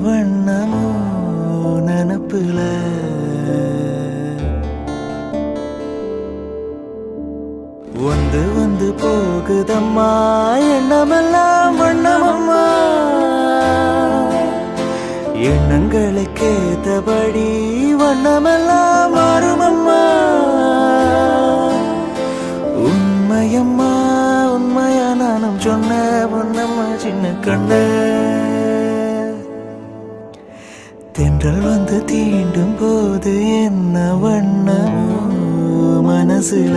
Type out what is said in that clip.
வண்ணமோ நனப்புல வந்து வந்து போகுதம்மா எண்ணமெல்லாம் வண்ணமம்மா எண்ணங்களுக்கேத்தபடி வண்ணமெல்லாம் மாறுமம்மா உண்மையம்மா உண்மையா நானும் சொன்ன பொன்னம்மா சின்ன கண்ண தென்றல் வந்து தீண்டும் போது என்ன வண்ணமோ மனசுல